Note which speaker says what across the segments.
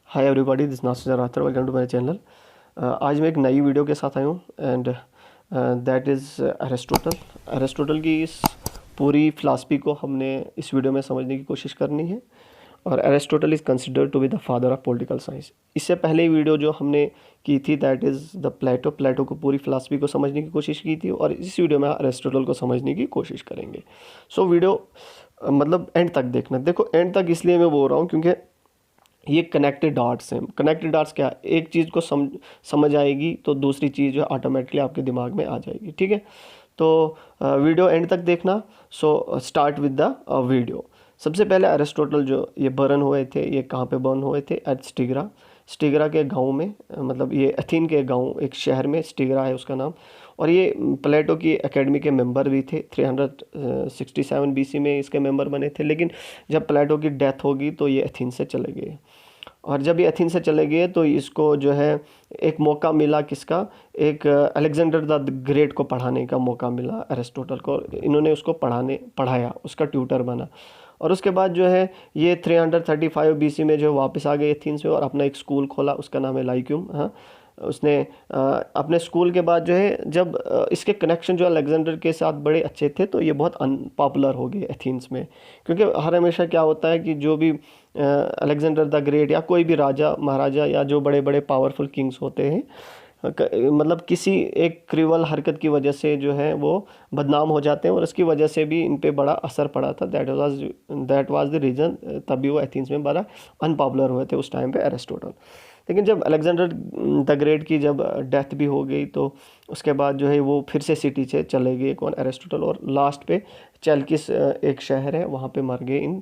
Speaker 1: Hi everybody, this Nasir Rather, welcome to my channel. आज मैं एक नई वीडियो के साथ आया हूँ एंड दैट इज़ अरिस्टोटल की इस पूरी फिलासफी को हमने इस वीडियो में समझने की कोशिश करनी है। और Aristotle is considered to be the father of political science. इससे पहले वीडियो जो हमने की थी दैट इज़ द प्लेटो को पूरी फिलासफी को समझने की कोशिश की थी, और इस वीडियो में अरिस्टोटल को समझने की कोशिश करेंगे। सो वीडियो मतलब एंड तक देखना। देखो, एंड तक इसलिए मैं बोल रहा हूँ क्योंकि ये कनेक्टेड डॉट्स हैं। कनेक्टेड डॉट्स क्या, एक चीज़ को समझ आएगी तो दूसरी चीज़ जो ऑटोमेटिकली आपके दिमाग में आ जाएगी। ठीक है, तो वीडियो एंड तक देखना। So start with the video. सबसे पहले अरिस्टोटल जो ये बर्न हुए थे, ये कहाँ पे बर्न हुए थे? एट स्टिगरा के गांव में, मतलब ये अथीन के गांव, एक शहर में स्टिगरा है उसका नाम। और ये प्लेटो की एकेडमी के मेंबर भी थे। 367 बीसी में इसके मेंबर बने थे, लेकिन जब प्लेटो की डेथ होगी तो ये अथीन से चले गए। और जब ये अथीन से चले गए तो इसको जो है एक मौका मिला, किसका? एक अलेक्जेंडर द ग्रेट को पढ़ाने का मौका मिला अरिस्टोटल को। इन्होंने उसको पढ़ाया, उसका ट्यूटर बना। और उसके बाद जो है ये 335 बीसी में जो वापस आ गए एथेंस में और अपना एक स्कूल खोला, उसका नाम है लाइक्यूम। हाँ, उसने अपने स्कूल के बाद जो है, जब इसके कनेक्शन जो अलेक्जेंडर के साथ बड़े अच्छे थे, तो ये बहुत अनपॉपुलर हो गए एथेंस में। क्योंकि हर हमेशा क्या होता है कि जो भी अलेक्जेंडर द ग्रेट या कोई भी राजा महाराजा या जो बड़े बड़े पावरफुल किंग्स होते हैं, मतलब किसी एक क्रिवल हरकत की वजह से जो है वो बदनाम हो जाते हैं, और उसकी वजह से भी इन पे बड़ा असर पड़ा था। दैट वाज द रीज़न, तभी वो एथेंस में बड़ा अनपॉपुलर हुए थे उस टाइम पे अरिस्टोटल। लेकिन जब अलेक्जेंडर द ग्रेट की जब डेथ भी हो गई, तो उसके बाद जो है वो फिर से सिटी से चले गए, कौन? अरिस्टोटल। और लास्ट पे चैल्किस एक शहर है, वहाँ पे मर गए इन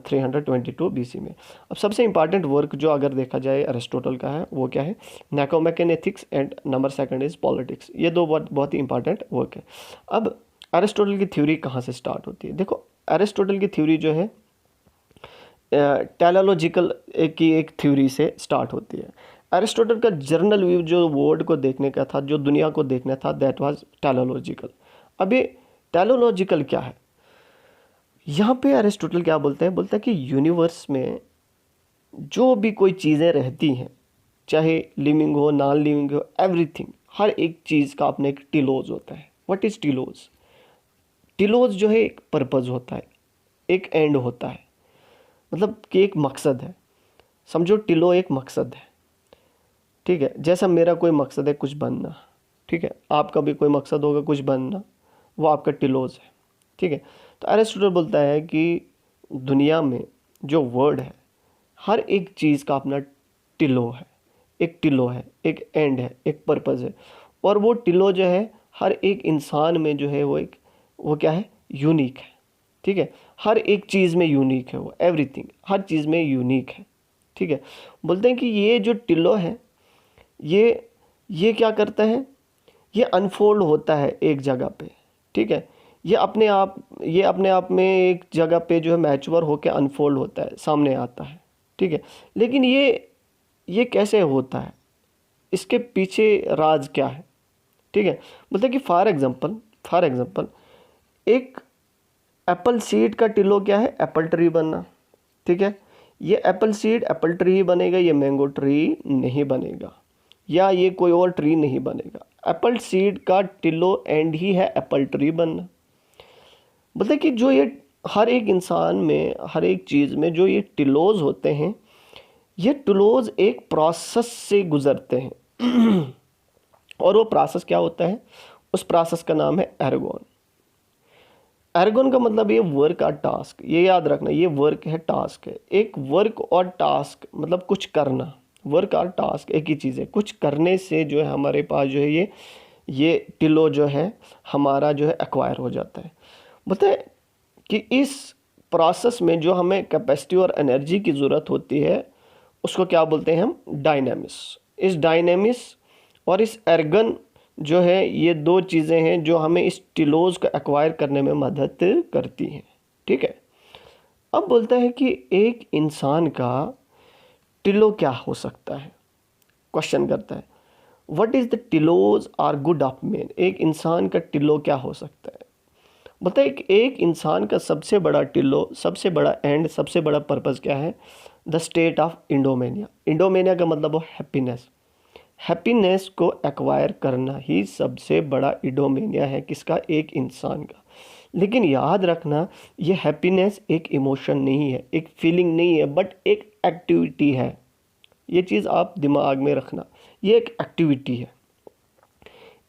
Speaker 1: 322 बीसी में। अब सबसे इंपॉर्टेंट वर्क जो अगर देखा जाए अरिस्टोटल का है, वो क्या है? Nicomachean ethics and number second is politics. ये दो बहुत ही इंपॉर्टेंट वर्क है। अब अरिस्टोटल की थ्योरी कहाँ से स्टार्ट होती है? देखो, अरिस्टोटल की थ्योरी जो है टेलोलॉजिकल की एक थ्योरी से स्टार्ट होती है। अरिस्टोटल का जर्नल व्यू जो वर्ल्ड को देखने का था, जो दुनिया को देखना था, दैट वाज टेलोलॉजिकल। अब ये टेलोलॉजिकल क्या है? यहाँ पे अरिस्टोटल क्या बोलते हैं कि यूनिवर्स में जो भी कोई चीज़ें रहती हैं, चाहे लिविंग हो नॉन लिविंग हो, एवरीथिंग, हर एक चीज़ का अपने एक टिलोज होता है। What is टिलोज? टिलोज जो है एक पर्पज़ होता है, एक एंड होता है, मतलब कि एक मकसद है। समझो, टिलो एक मकसद है। ठीक है, जैसा मेरा कोई मकसद है कुछ बनना, ठीक है, आपका भी कोई मकसद होगा कुछ बनना, वो आपका टिलोज है। ठीक है, तो अरिस्टोटल बोलता है कि दुनिया में जो वर्ड है, हर एक चीज़ का अपना टिलो है, एक टिलो है, एक एंड है, एक पर्पज़ है। और वो टिलो जो है हर एक इंसान में जो है वो क्या है? यूनिक है। ठीक है, हर एक चीज़ में यूनिक है, वो एवरीथिंग, हर चीज़ में यूनिक है। ठीक है, बोलते हैं कि ये जो टिलो है, ये क्या करता है? ये अनफोल्ड होता है एक जगह पे। ठीक है, ये अपने आप में एक जगह पे जो है मैच्योर होकर अनफोल्ड होता है, सामने आता है। ठीक है, लेकिन ये कैसे होता है? इसके पीछे राज क्या है? ठीक है, मतलब कि फॉर एग्जांपल एक एप्पल सीड का टिलो क्या है? एप्पल ट्री बनना। ठीक है, ये एप्पल सीड एप्पल ट्री ही बनेगा, ये मैंगो ट्री नहीं बनेगा, या ये कोई और ट्री नहीं बनेगा। एप्पल सीड का टिलो एंड ही है एप्पल ट्री बनना। मतलब कि जो ये हर एक इंसान में, हर एक चीज़ में जो ये टिलोज होते हैं, ये टिलोज एक प्रोसेस से गुजरते हैं। और वो प्रोसेस क्या होता है? उस प्रोसेस का नाम है एर्गोन। एर्गोन का मतलब ये वर्क और टास्क, ये याद रखना, ये वर्क है, टास्क है। एक वर्क और टास्क मतलब कुछ करना। वर्क और टास्क एक ही चीज़ है। कुछ करने से जो है हमारे पास जो है ये टिलो जो है हमारा जो है एक्वायर हो जाता है। बताए कि इस प्रोसेस में जो हमें कैपेसिटी और एनर्जी की ज़रूरत होती है, उसको क्या बोलते हैं हम? डायनेमिक्स। इस डायनेमिक्स और इस एर्गन जो है, ये दो चीज़ें हैं जो हमें इस टिलोज को एक्वायर करने में मदद करती हैं। ठीक है, अब बोलता है कि एक इंसान का टिलो क्या हो सकता है? क्वेश्चन करता है, what is the telos or good of man? एक इंसान का टिलो क्या हो सकता है? बोलता है एक इंसान का सबसे बड़ा टिलो, सबसे बड़ा एंड, सबसे बड़ा पर्पज़ क्या है? The state of eudaimonia. Eudaimonia का मतलब हो हैप्पीनेस। हैप्पीनेस को एक्वायर करना ही सबसे बड़ा इंडोमेनिया है, किसका? एक इंसान का। लेकिन याद रखना, ये हैप्पीनेस एक इमोशन नहीं है, एक फीलिंग नहीं है, बट एक एक्टिविटी है। ये चीज़ आप दिमाग में रखना, ये एक एक्टिविटी है।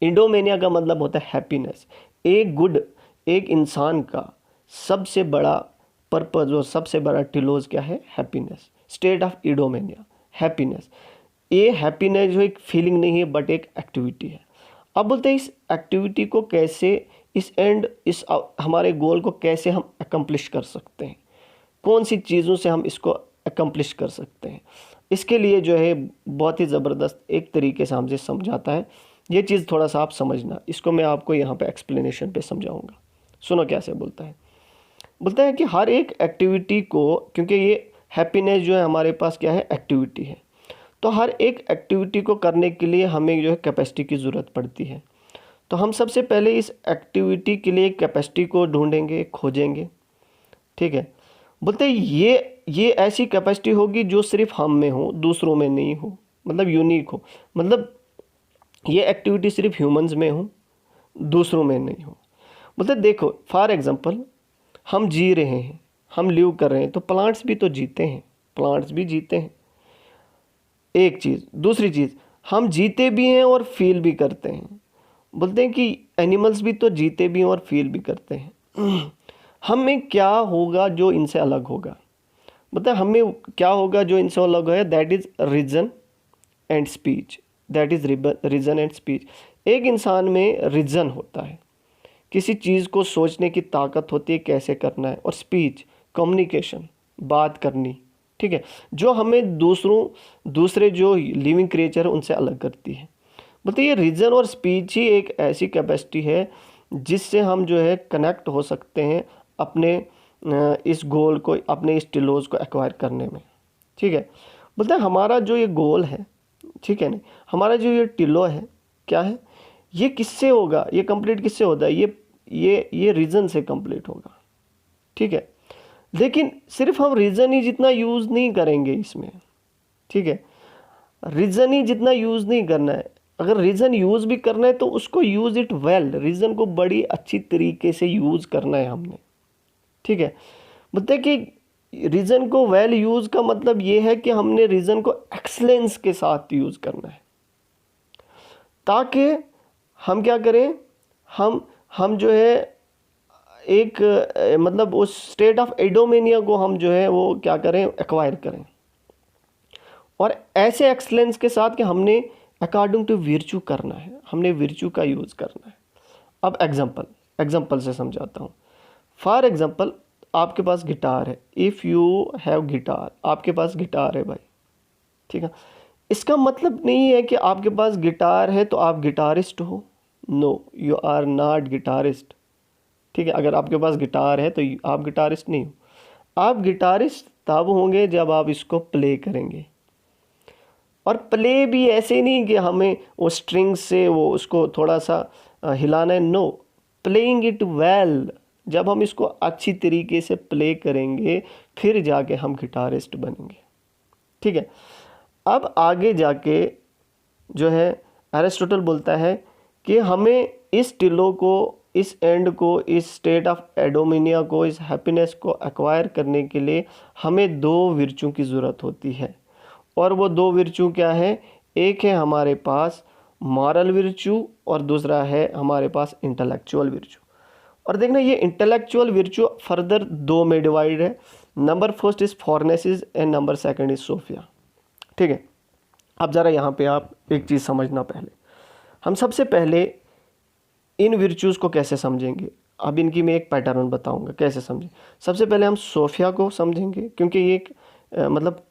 Speaker 1: इंडोमेनिया का मतलब होता है हैप्पीनेस। एक इंसान का सबसे बड़ा पर्पज़ और सबसे बड़ा टिलोज क्या है? Happiness. State of eudaimonia, happiness. ये हैप्पीनेस जो एक फीलिंग नहीं है बट एक एक्टिविटी है। अब बोलते हैं इस एक्टिविटी को कैसे, इस हमारे गोल को कैसे हम अकम्प्लिश कर सकते हैं, कौन सी चीज़ों से हम इसको अकम्प्लिश कर सकते हैं। इसके लिए जो है बहुत ही ज़बरदस्त एक तरीके से हमसे समझाता है। ये चीज़ थोड़ा सा आप समझना, इसको मैं आपको यहाँ पे एक्सप्लेनेशन पे समझाऊंगा। सुनो कैसे बोलता है। बोलता है कि हर एक एक्टिविटी को, क्योंकि ये हैप्पीनेस जो है हमारे पास क्या है? एक्टिविटी है। तो हर एक एक्टिविटी को करने के लिए हमें जो है कैपेसिटी की ज़रूरत पड़ती है। तो हम सबसे पहले इस एक्टिविटी के लिए कैपेसिटी को ढूंढेंगे, खोजेंगे। ठीक है। बोलते हैं ये ऐसी कैपेसिटी होगी जो सिर्फ हम में हो, दूसरों में नहीं हो, मतलब यूनिक हो। मतलब ये एक्टिविटी सिर्फ ह्यूमंस में हो, दूसरों में नहीं हो। बोलते देखो फॉर एग्जांपल, हम जी रहे हैं, हम लिव कर रहे हैं, तो प्लांट्स भी तो जीते हैं, प्लांट्स भी जीते हैं। एक चीज़। दूसरी चीज़, हम जीते भी हैं और फील भी करते हैं। बोलते हैं कि एनिमल्स भी तो जीते भी हैं और फील भी करते हैं। हमें क्या होगा जो इनसे अलग होगा? बोलते हैं हमें क्या होगा जो इनसे अलग है? That is reason and speech. That is reason and speech. एक इंसान में रीजन होता है, किसी चीज़ को सोचने की ताकत होती है कैसे करना है, और स्पीच, कम्युनिकेशन, बात करनी। ठीक है, जो हमें दूसरे जो लिविंग क्रिएचर है उनसे अलग करती है। बोलते ये रीजन और स्पीच ही एक ऐसी कैपेसिटी है जिससे हम जो है कनेक्ट हो सकते हैं अपने इस गोल को, अपने इस टिलोज को एक्वायर करने में। ठीक है। बोलते हैं हमारा जो ये गोल है, ठीक है ना, हमारा जो ये टिलो है क्या है? ये किससे होगा? ये कंप्लीट किससे होता है? ये रीजन से कंप्लीट होगा। ठीक है। लेकिन सिर्फ हम रीजन ही जितना यूज़ नहीं करेंगे इसमें। ठीक है, रीजन ही जितना यूज़ नहीं करना है। अगर रीजन यूज़ भी करना है तो उसको यूज़ इट वेल, रीजन को बड़ी अच्छी तरीके से यूज़ करना है हमने। ठीक है। मतलब कि रीजन को वेल यूज़ का मतलब ये है कि हमने रीजन को एक्सलेंस के साथ यूज़ करना है, ताकि हम क्या करें, हम जो है एक मतलब उस स्टेट ऑफ एडोमेनिया को हम जो है वो क्या करें, एक्वायर करें। और ऐसे एक्सलेंस के साथ कि हमने अकॉर्डिंग टू विर्चू करना है, हमने विर्चू का यूज़ करना है। अब एग्जांपल से समझाता हूँ। फॉर एग्जांपल, आपके पास गिटार है। इफ़ यू हैव गिटार, आपके पास गिटार है भाई। ठीक है। इसका मतलब नहीं है कि आपके पास गिटार है तो आप गिटारिस्ट हो। No, you are not guitarist. ठीक है। अगर आपके पास गिटार है तो आप गिटारिस्ट नहीं हो। आप गिटारिस्ट तब होंगे जब आप इसको प्ले करेंगे। और प्ले भी ऐसे नहीं कि हमें वो स्ट्रिंग्स से वो उसको थोड़ा सा हिलाना है। No, playing it well. जब हम इसको अच्छी तरीके से प्ले करेंगे फिर जाके हम गिटारिस्ट बनेंगे। ठीक है। अब आगे जाके जो है एरिस्टोटल बोलता है कि हमें इस टिलो को, इस एंड को, इस स्टेट ऑफ एडोमिनिया को, इस हैप्पीनेस को एक्वायर करने के लिए हमें दो विर्चू की ज़रूरत होती है। और वो दो विर्चू क्या है? एक है हमारे पास मॉरल विर्चू और दूसरा है हमारे पास इंटेलेक्चुअल विर्चू। और देखना ये इंटेलेक्चुअल विर्चू फर्दर दो में डिवाइड है। Number first is phronesis and number second is sophia. ठीक है। अब ज़रा यहाँ पे आप एक चीज़ समझना। पहले हम सबसे पहले इन विर्चूज़ को कैसे समझेंगे। अब इनकी मैं एक पैटर्न बताऊंगा कैसे समझें। सबसे पहले हम सोफिया को समझेंगे, क्योंकि ये एक मतलब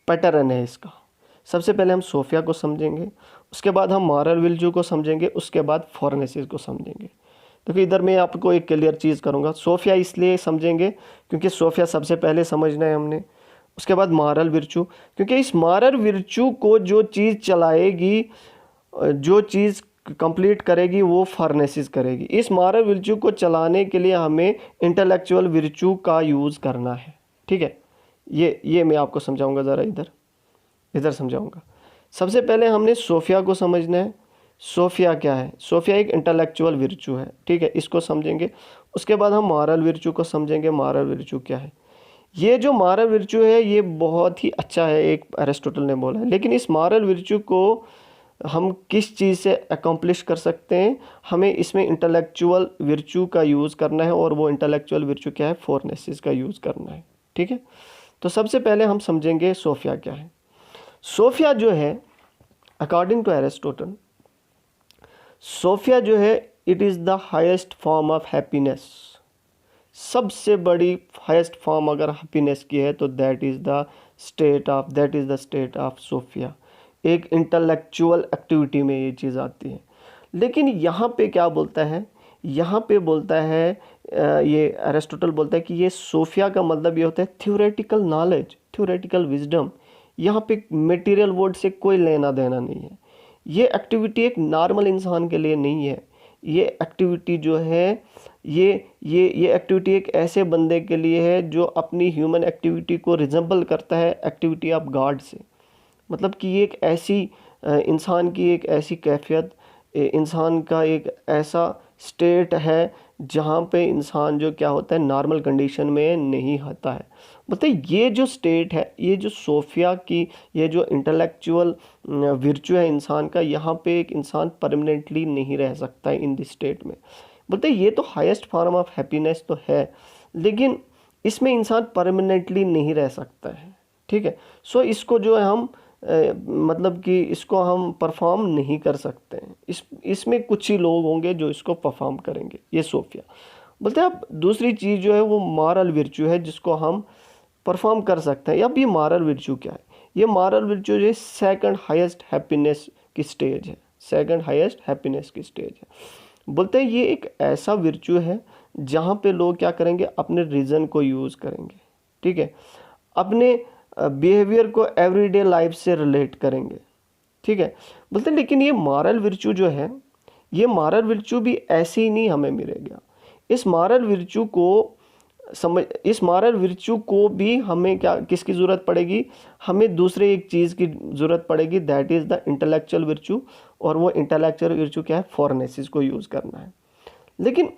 Speaker 1: पैटर्न है इसका। सबसे पहले हम सोफिया को समझेंगे, उसके बाद हम मॉरल विर्चू को समझेंगे, उसके बाद फॉरनेसिस को समझेंगे। देखिए इधर मैं आपको एक क्लियर चीज़ करूँगा। सोफिया इसलिए समझेंगे क्योंकि सोफिया सबसे पहले समझना है हमने। उसके बाद मॉरल विर्चू, क्योंकि इस मॉरल विर्चू को जो चीज़ चलाएगी, जो चीज़ कंप्लीट करेगी, वो फॉरनेसिस करेगी। इस मॉरल विर्चू को चलाने के लिए हमें इंटेलेक्चुअल विर्चू का यूज़ करना है। ठीक है। ये मैं आपको समझाऊंगा, ज़रा इधर समझाऊंगा। सबसे पहले हमने सोफिया को समझना है। सोफिया क्या है? सोफिया एक इंटेलेक्चुअल विर्चू है, ठीक है, इसको समझेंगे। उसके बाद हम मॉरल विर्चू को समझेंगे, मॉरल विर्चू क्या है। ये जो मॉरल विर्चू है ये बहुत ही अच्छा है, एक एरिस्टोटल ने बोला है, लेकिन इस मॉरल विर्चू को हम किस चीज़ से अकम्प्लिश कर सकते हैं? हमें इसमें इंटेलेक्चुअल विर्चू का यूज़ करना है, और वो इंटेलेक्चुअल विर्चू क्या है? फोरनेसिस का यूज़ करना है, ठीक है। तो सबसे पहले हम समझेंगे सोफिया क्या है। सोफिया जो है, अकॉर्डिंग टू एरिस्टोटल, सोफिया जो है it is the highest form of happiness. सबसे बड़ी हाईएस्ट फॉर्म अगर हैप्पीनेस की है तो that is the state of sophia. एक इंटेलेक्चुअल एक्टिविटी में ये चीज़ आती है। लेकिन यहाँ पे क्या बोलता है? यहाँ पे बोलता है ये एरिस्टोटल बोलता है कि ये सोफिया का मतलब ये होता है थ्योरेटिकल नॉलेज, थ्योरेटिकल विजडम। यहाँ पे मटेरियल वर्ड से कोई लेना देना नहीं है। ये एक्टिविटी एक नॉर्मल इंसान के लिए नहीं है। ये एक्टिविटी जो है ये एक्टिविटी एक ऐसे बंदे के लिए है जो अपनी ह्यूमन एक्टिविटी को रिजेंबल करता है एक्टिविटी ऑफ गॉड से। मतलब कि ये एक ऐसी इंसान की एक ऐसी कैफियत, इंसान का एक ऐसा स्टेट है जहाँ पे इंसान जो क्या होता है नॉर्मल कंडीशन में नहीं आता है। मतलब ये जो स्टेट है, ये जो सोफिया की, ये जो इंटेलेक्चुअल विर्चू है इंसान का, यहाँ पे एक इंसान परमानेंटली नहीं रह सकता है इन दिस स्टेट में। बोलते ये तो हाईएस्ट फॉर्म ऑफ हैप्पीनेस तो है, लेकिन इसमें इंसान परमानेंटली नहीं रह सकता है, ठीक है। सो इसको जो है हम मतलब कि इसको हम परफॉर्म नहीं कर सकते हैं। इसमें कुछ ही लोग होंगे जो इसको परफॉर्म करेंगे, ये सोफिया। बोलते हैं अब दूसरी चीज़ जो है वो मॉरल विर्चू है जिसको हम परफॉर्म कर सकते हैं। अब ये मॉरल विर्चू क्या है? ये मॉरल विर्चू जो है सेकंड हाईएस्ट हैप्पीनेस की स्टेज है, सेकंड हाईएस्ट हैप्पीनेस की स्टेज है। बोलते हैं ये एक ऐसा विर्चू है जहाँ पे लोग क्या करेंगे? अपने रीज़न को यूज़ करेंगे, ठीक है, अपने बिहेवियर को एवरीडे लाइफ से रिलेट करेंगे, ठीक है। बोलते हैं लेकिन ये मॉरल विर्चू जो है, ये मॉरल विर्चू भी ऐसे ही नहीं हमें मिलेगा। इस मॉरल विर्चू को भी हमें क्या, किसकी ज़रूरत पड़ेगी? हमें दूसरे एक चीज़ की ज़रूरत पड़ेगी, दैट इज़ द इंटेलेक्चुअल विर्चू। और वो इंटेलेक्चुअल विर्चू क्या है? फोरनेसिस को यूज़ करना है। लेकिन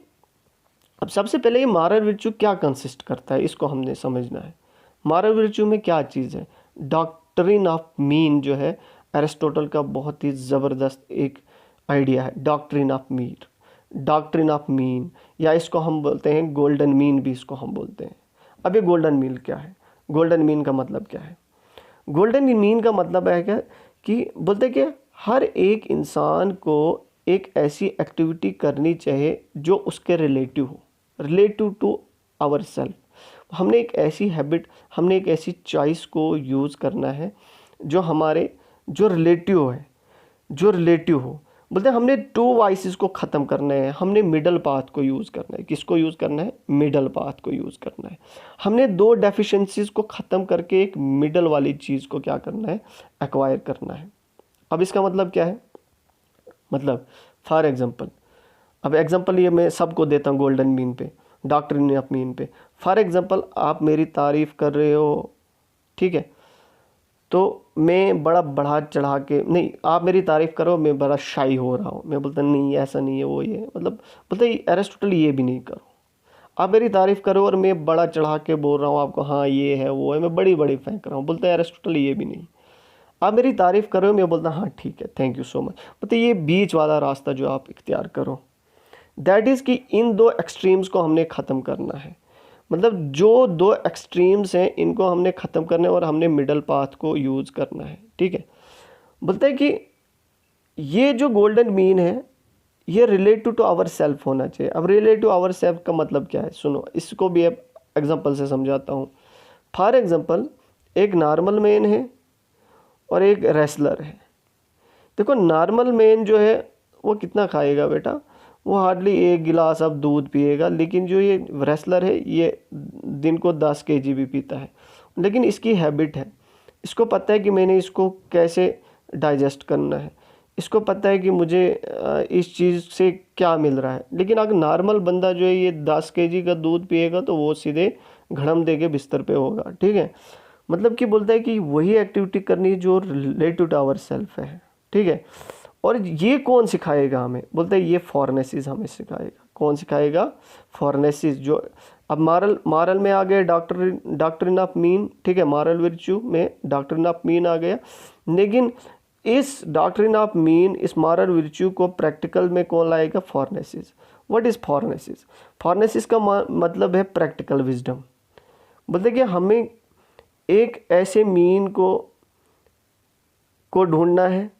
Speaker 1: अब सबसे पहले ये मॉरल विर्चू क्या कंसिस्ट करता है, इसको हमने समझना है। मॉरल विर्चू में क्या चीज़ है? डॉक्ट्रिन ऑफ मीन जो है एरिस्टोटल का बहुत ही ज़बरदस्त एक आइडिया है, डॉक्ट्रिन ऑफ मीन, या इसको हम बोलते हैं गोल्डन मीन भी इसको हम बोलते हैं। अब ये गोल्डन मीन क्या है? गोल्डन मीन का मतलब क्या है? गोल्डन मीन का मतलब है क्या कि बोलते हैं कि हर एक इंसान को एक ऐसी एक्टिविटी करनी चाहिए जो उसके रिलेटिव टू आवर सेल्फ। हमने एक ऐसी हैबिट, हमने एक ऐसी चॉइस को यूज़ करना है जो हमारे जो रिलेटिव हो। बोलते हैं हमने टू वाइसेस को ख़त्म करना है, हमने मिडल पाथ को यूज़ करना है। किसको यूज़ करना है? मिडल पाथ को यूज़ करना है। हमने दो डेफिशिएंसीज को ख़त्म करके एक मिडल वाली चीज़ को क्या करना है? एक्वायर करना है। अब इसका मतलब क्या है? मतलब फॉर एग्जांपल, अब एग्जांपल ये मैं सबको देता हूँ गोल्डन मीन पे, डॉक्ट्रिन ऑफ मीन पे। फॉर एग्जांपल आप मेरी तारीफ़ कर रहे हो, ठीक है, तो मैं बड़ा बढ़ा चढ़ा के नहीं, आप मेरी तारीफ़ करो, मैं बड़ा शाई हो रहा हूँ, मैं बोलता नहीं ऐसा नहीं है, वो ये मतलब बोलते एरिस्टोटल ये भी नहीं करो। आप मेरी तारीफ़ करो और मैं बड़ा चढ़ा के बोल रहा हूँ आपको, हाँ ये है वो है, मैं बड़ी बड़ी फेंक रहा हूँ, बोलते एरिस्टोटल ये भी नहीं। आप मेरी तारीफ़ करो, मैं बोलता हाँ ठीक है, थैंक यू सो मच। बोलते ये बीच वाला रास्ता जो आप इख्तियार करो, दैट इज़ कि इन दो एक्सट्रीम्स को हमने ख़त्म करना है। मतलब जो दो एक्सट्रीम्स हैं इनको हमने ख़त्म करना है और हमने मिडल पाथ को यूज़ करना है, ठीक है। बोलते हैं कि ये जो गोल्डन मीन है ये रिलेटिव टू आवर सेल्फ होना चाहिए। अब रिलेटिव टू आवर सेल्फ का मतलब क्या है? सुनो, इसको भी अब एग्जांपल से समझाता हूँ। फॉर एग्जांपल एक नॉर्मल मैन है और एक रेसलर है। देखो नॉर्मल मैन जो है वो कितना खाएगा बेटा? वो हार्डली 1 गिलास अब दूध पिएगा, लेकिन जो ये रेसलर है ये दिन को 10 kg भी पीता है। लेकिन इसकी हैबिट है, इसको पता है कि मैंने इसको कैसे डाइजेस्ट करना है, इसको पता है कि मुझे इस चीज़ से क्या मिल रहा है। लेकिन अगर नॉर्मल बंदा जो है ये 10 kg का दूध पिएगा तो वो सीधे घड़म दे के बिस्तर पे होगा, ठीक है। मतलब कि बोलता है कि वही एक्टिविटी करनी है जो रिलेटेड टू आवर सेल्फ है, ठीक है। और ये कौन सिखाएगा हमें, बोलते हैं ये फॉरेनेसिस हमें सिखाएगा। कौन सिखाएगा, फॉरेनेसिस। जो अब मॉरल में आ गए डॉक्ट्रिन ऑफ मीन, ठीक है, मॉरल वर्च्यू में डॉक्ट्रिन ऑफ मीन आ गया। लेकिन इस डॉक्ट्रिन ऑफ मीन, इस मॉरल वर्च्यू को प्रैक्टिकल में कौन लाएगा, फॉरेनेसिस। व्हाट इज फॉरेनेसिस, फॉरेनेसिस का मतलब है प्रैक्टिकल विजडम। बोलते कि हमें एक ऐसे मीन को ढूंढना है,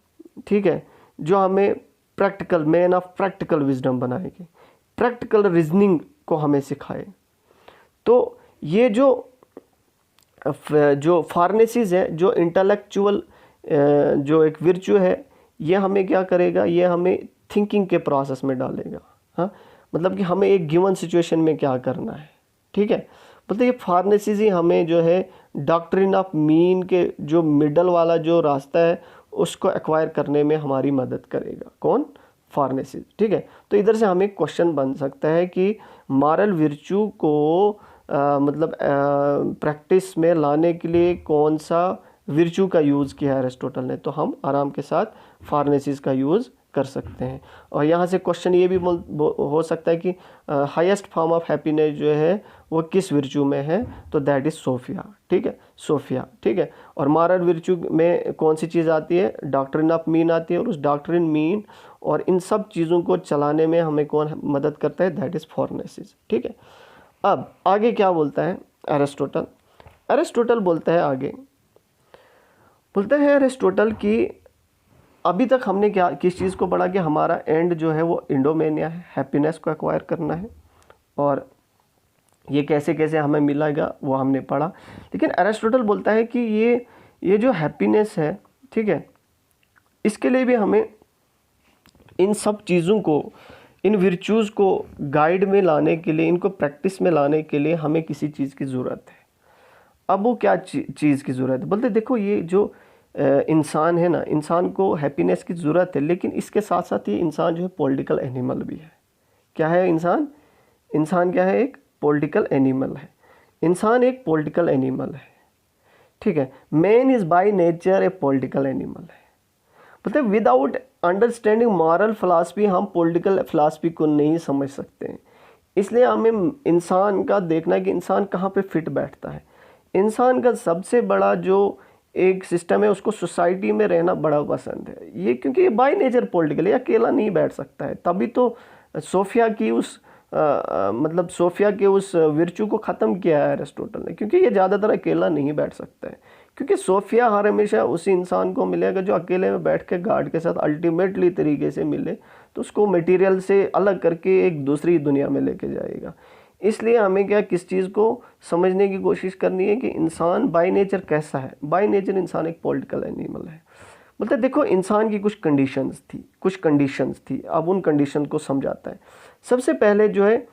Speaker 1: ठीक है, जो हमें practical man of practical wisdom बनाएगी, प्रैक्टिकल रीजनिंग को हमें सिखाए। तो ये जो फॉरेनेसिस है, जो इंटेलेक्चुअल जो एक विर्चू है, ये हमें क्या करेगा, ये हमें थिंकिंग के प्रोसेस में डालेगा। हाँ, मतलब कि हमें एक गिवन सिचुएशन में क्या करना है, ठीक है। मतलब ये फॉरेनेसिस ही हमें जो है डॉक्ट्रिन ऑफ मीन के जो मिडल वाला जो रास्ता है उसको एक्वायर करने में हमारी मदद करेगा। कौन, फॉरेनेसिस, ठीक है। तो इधर से हमें क्वेश्चन बन सकता है कि मॉरल विर्चू को मतलब प्रैक्टिस में लाने के लिए कौन सा विर्चू का यूज़ किया है अरिस्टोटल ने, तो हम आराम के साथ फॉरेनेसिस का यूज़ कर सकते हैं। और यहाँ से क्वेश्चन ये भी हो सकता है कि हाईएस्ट फॉर्म ऑफ हैप्पीनेस जो है वो किस विर्चू में है, तो दैट इज़ सोफिया, ठीक है, सोफिया, ठीक है। और मॉरल विर्चू में कौन सी चीज़ आती है, डॉक्ट्रिन ऑफ मीन आती है, और उस डॉक्ट्रिन मीन और इन सब चीज़ों को चलाने में हमें कौन मदद करता है, दैट इज़ फॉरेनेसिस, ठीक है। अब आगे क्या बोलता है अरिस्टोटल, अरिस्टोटल बोलता है आगे, बोलता है अरिस्टोटल कि अभी तक हमने क्या किस चीज़ को पढ़ा कि हमारा एंड जो है वो इंडोमेनिया है, हैप्पीनेस को एक्वायर करना है, और ये कैसे कैसे हमें मिलेगा वो हमने पढ़ा। लेकिन अरिस्टोटल बोलता है कि ये जो हैप्पीनेस है, ठीक है, इसके लिए भी हमें इन सब चीज़ों को, इन विर्चूज़ को गाइड में लाने के लिए, इनको प्रैक्टिस में लाने के लिए हमें किसी चीज़ की ज़रूरत है। अब वो क्या चीज़ की ज़रूरत है, बोलते देखो ये जो इंसान है ना, इंसान को हैप्पीनेस की ज़रूरत है, लेकिन इसके साथ साथ ये इंसान जो है पॉलिटिकल एनिमल भी है। क्या है इंसान, इंसान क्या है, एक पॉलिटिकल एनिमल है। इंसान एक पॉलिटिकल एनिमल है, ठीक है। Man is by nature A political animal है। मतलब विदाउट अंडरस्टैंडिंग मॉरल फिलासफी हम पॉलिटिकल फिलासफी को नहीं समझ सकते हैं। इसलिए हमें इंसान का देखना है कि इंसान कहाँ पे फिट बैठता है। इंसान का सबसे बड़ा जो एक सिस्टम है, उसको सोसाइटी में रहना बड़ा पसंद है, ये क्योंकि ये बाय नेचर पॉलिटिकल है, अकेला नहीं बैठ सकता है। तभी तो सोफिया की उस मतलब सोफिया के उस विर्चू को ख़त्म किया है अरिस्टोटल ने, क्योंकि ये ज़्यादातर अकेला नहीं बैठ सकता है। क्योंकि सोफिया हर हमेशा उसी इंसान को मिलेगा जो अकेले में बैठ के गार्ड के साथ अल्टीमेटली तरीके से मिले, तो उसको मटेरियल से अलग करके एक दूसरी दुनिया में लेके जाएगा। इसलिए हमें क्या किस चीज़ को समझने की कोशिश करनी है कि इंसान बाय नेचर कैसा है। बाय नेचर इंसान एक पॉलिटिकल एनिमल है। मतलब देखो इंसान की कुछ कंडीशंस थी, अब उन कंडीशन को समझाता है। सबसे पहले जो है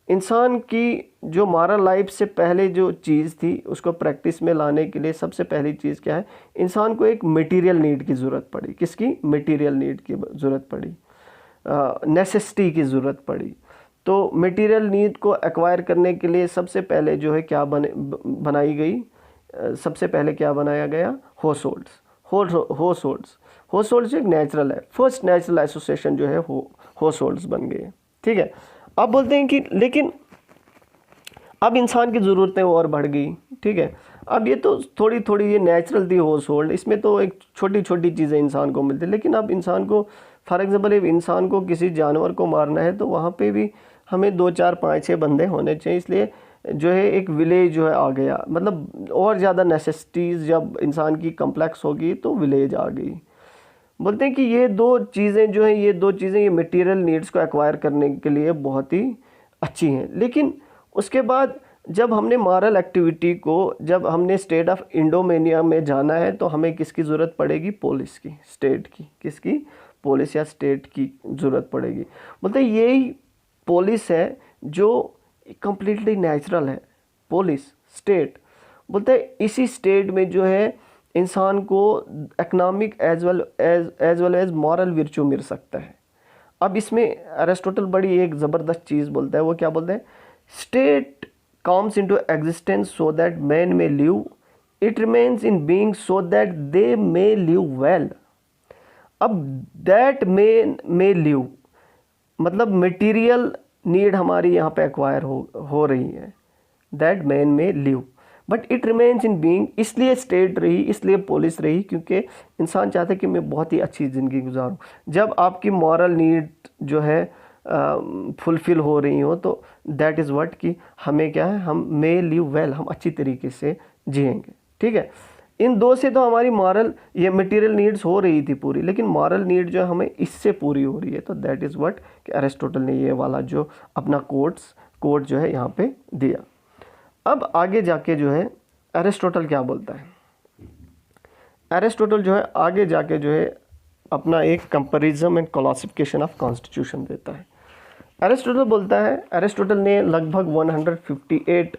Speaker 1: इंसान की जो मॉरल लाइफ से पहले जो चीज़ थी उसको प्रैक्टिस में लाने के लिए सबसे पहली चीज़ क्या है, इंसान को एक मटेरियल नीड की ज़रूरत पड़ी। किसकी, मटेरियल नीड की ज़रूरत पड़ी, नेसेसिटी की ज़रूरत पड़ी। तो मटेरियल नीड को एक्वायर करने के लिए सबसे पहले जो है क्या बनाई गई, सबसे पहले क्या बनाया गया, हाउस होल्ड्स एक नेचुरल है, फर्स्ट नेचुरल एसोसिएशन जो है हाउस होल्ड्स बन गए, ठीक है। अब बोलते हैं कि लेकिन अब इंसान की ज़रूरतें और बढ़ गई, ठीक है। अब ये तो थोड़ी थोड़ी ये नेचुरल थी हाउस होल्ड, इसमें तो एक छोटी छोटी चीज़ें इंसान को मिलती, लेकिन अब इंसान को फॉर एग्जाम्पल एक इंसान को किसी जानवर को मारना है तो वहाँ पे भी हमें 2 4 5 6 बंदे होने चाहिए। इसलिए जो है एक विलेज जो है आ गया, मतलब और ज़्यादा नेसेसिटीज़ जब इंसान की कम्प्लेक्स होगी तो विलेज आ गई। बोलते हैं कि ये दो चीज़ें जो हैं, ये मटेरियल नीड्स को एक्वायर करने के लिए बहुत ही अच्छी हैं। लेकिन उसके बाद जब हमने मॉरल एक्टिविटी को, जब हमने स्टेट ऑफ इंडोमेनिया में जाना है तो हमें किसकी ज़रूरत पड़ेगी, पुलिस की, स्टेट की। किसकी, पुलिस या स्टेट की ज़रूरत पड़ेगी। बोलते हैं यही पुलिस है जो कम्प्लीटली नेचुरल है, पुलिस स्टेट। बोलते हैं इसी स्टेट में जो है इंसान को economic as well as moral virtue मिल सकता है। अब इसमें अरिस्टोटल बड़ी एक ज़बरदस्त चीज़ बोलता है, वो क्या बोलते हैं, state comes into existence so that men may live, it remains in being so that they may live well. अब that may live मतलब मटेरियल नीड हमारी यहाँ पे एक्वायर हो रही है, दैट मैन में live, but it remains in being, इसलिए स्टेट रही, इसलिए पॉलिस रही, क्योंकि इंसान चाहता है कि मैं बहुत ही अच्छी ज़िंदगी गुजारूं। जब आपकी मॉरल नीड जो है फुलफ़िल हो रही हो तो दैट इज़ व्हाट कि हमें क्या है, हम मे लिव वेल, हम अच्छी तरीके से जिएंगे। ठीक है, इन दो से तो हमारी मॉरल ये मटेरियल नीड्स हो रही थी पूरी, लेकिन मॉरल नीड जो है हमें इससे पूरी हो रही है। तो दैट इज़ व्हाट कि अरिस्टोटल ने ये वाला जो अपना कोट जो है यहाँ पे दिया। अब आगे जाके जो है अरिस्टोटल क्या बोलता है, अरिस्टोटल जो है आगे जाके जो है अपना एक comparison and classification of constitution देता है। अरिस्टोटल बोलता है, अरिस्टोटल ने लगभग 158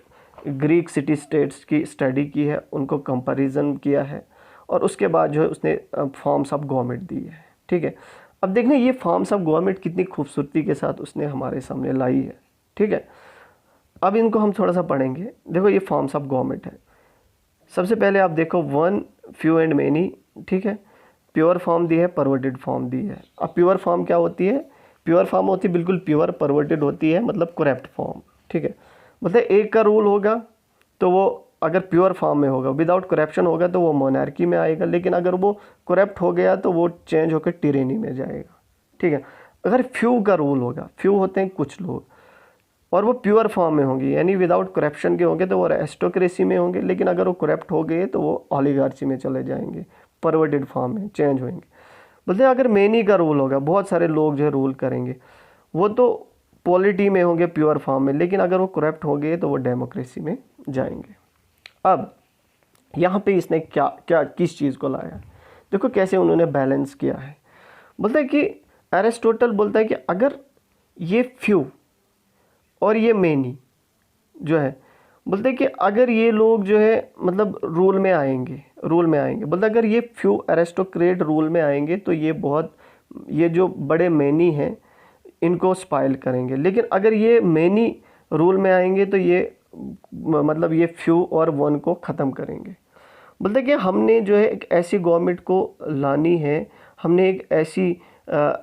Speaker 1: ग्रीक सिटी स्टेट्स की स्टडी की है, उनको कंपैरिजन किया है, और उसके बाद जो है उसने फॉर्म्स ऑफ गवर्नमेंट दी है। ठीक है, अब देखने ये फॉर्म्स ऑफ गवर्नमेंट कितनी खूबसूरती के साथ उसने हमारे सामने लाई है। ठीक है, अब इनको हम थोड़ा सा पढ़ेंगे। देखो ये फॉर्म्स ऑफ गवर्नमेंट है। सबसे पहले आप देखो वन, फ्यू एंड मेनी। ठीक है, प्योर फॉर्म दी है, परवर्टेड फॉर्म दी है। अब प्योर फॉर्म क्या होती है, प्योर फॉर्म होती है बिल्कुल प्योर, परवर्टेड होती है मतलब करप्ट फॉर्म। ठीक है, मतलब एक का रूल होगा तो वो अगर प्योर फॉर्म में होगा, विदाउट करप्शन होगा तो वो मोनार्की में आएगा, लेकिन अगर वो करप्ट हो गया तो वो चेंज होकर टिरेनी में जाएगा। ठीक है, अगर फ्यू का रूल होगा, फ्यू होते हैं कुछ लोग, और वो प्योर फॉर्म में होंगे यानी विदाउट करप्शन के होंगे तो वो एरिस्टोक्रेसी में होंगे, लेकिन अगर वो करप्ट हो गए तो वो ओलिगार्ची में चले जाएंगे, परवर्टेड फॉर्म में चेंज होंगे। बोलते हैं अगर मेनी का रूल होगा, बहुत सारे लोग जो है रूल करेंगे, वो तो पॉलिटी में होंगे प्योर फॉर्म में, लेकिन अगर वो करप्ट हो गए तो वो डेमोक्रेसी में जाएंगे। अब यहाँ पे इसने क्या किस चीज़ को लाया, देखो कैसे उन्होंने बैलेंस किया है। बोलता है कि एरिस्टोटल बोलता है कि अगर ये फ्यू और ये मेनी जो है, बोलते हैं कि अगर ये लोग जो है मतलब रूल में आएंगे, बोलते अगर ये फ्यू एरिस्टोक्रेट रूल में आएंगे तो ये जो बड़े मेनी हैं इनको स्पाइल करेंगे, लेकिन अगर ये मेनी रूल में आएंगे तो ये मतलब ये फ्यू और वन को ख़त्म करेंगे। बोलते कि हमने जो है एक ऐसी गवर्नमेंट को लानी है, हमने एक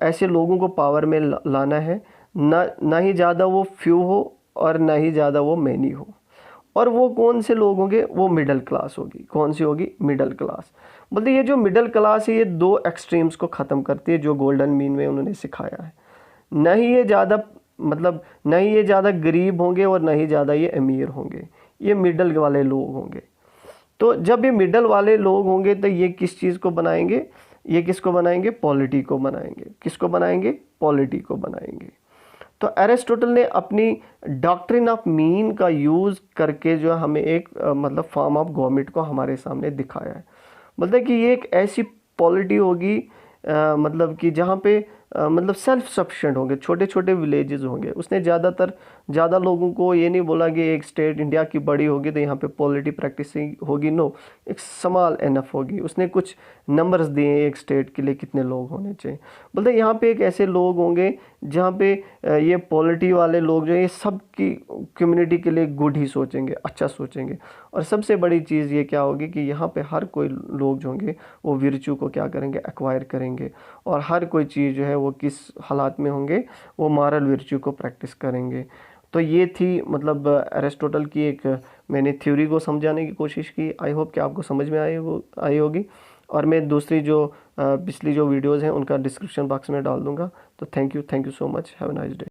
Speaker 1: ऐसे लोगों को पावर में लाना है, ना ही ज़्यादा वो फ्यू हो और ना ही ज़्यादा वो मेनी हो। और वो कौन से लोग होंगे, वो मिडिल क्लास होगी। कौन सी होगी, मिडिल क्लास। बोलते ये जो मिडिल क्लास है ये दो एक्सट्रीम्स को ख़त्म करती है जो गोल्डन मीन में उन्होंने सिखाया है। न ही ये ज़्यादा गरीब होंगे और न ही ज़्यादा ये अमीर होंगे, ये मिडल वाले लोग होंगे। तो जब ये मिडल वाले लोग होंगे तो ये किस चीज़ को बनाएंगे, ये किसको बनाएंगे, पॉलिटी को बनाएंगे। किसको बनाएंगे, पॉलिटी को बनाएंगे। तो एरिस्टोटल ने अपनी डॉक्ट्रिन ऑफ मीन का यूज़ करके जो हमें एक मतलब फॉर्म ऑफ गवर्नमेंट को हमारे सामने दिखाया है। मतलब कि ये एक ऐसी पॉलिटी होगी मतलब कि जहाँ पे मतलब सेल्फ सफिशिएंट होंगे, छोटे छोटे विलेजेस होंगे। उसने ज़्यादा लोगों को ये नहीं बोला कि एक स्टेट इंडिया की बड़ी होगी तो यहाँ पे पॉलिटी प्रैक्टिस होगी, नो, एक स्मॉल एनफ होगी। उसने कुछ नंबर्स दिए एक स्टेट के लिए कितने लोग होने चाहिए। बोलते यहाँ पे एक ऐसे लोग होंगे जहाँ पे ये पॉलिटी वाले लोग जो है ये सब की कम्युनिटी के लिए गुड ही सोचेंगे, अच्छा सोचेंगे। और सबसे बड़ी चीज़ ये क्या होगी कि यहाँ पे हर कोई लोग जो होंगे वो विर्चू को क्या करेंगे, एक्वायर करेंगे, और हर कोई चीज़ जो है वो किस हालात में होंगे, वो मॉरल विर्चू को प्रैक्टिस करेंगे। तो ये थी मतलब एरिस्टोटल की एक मैंने थ्योरी को समझाने की कोशिश की। आई होप कि आपको समझ में आई होगी। और मैं दूसरी जो पिछली जो वीडियोज़ हैं उनका डिस्क्रिप्शन बॉक्स में डाल दूँगा। तो thank you so much, have a nice day.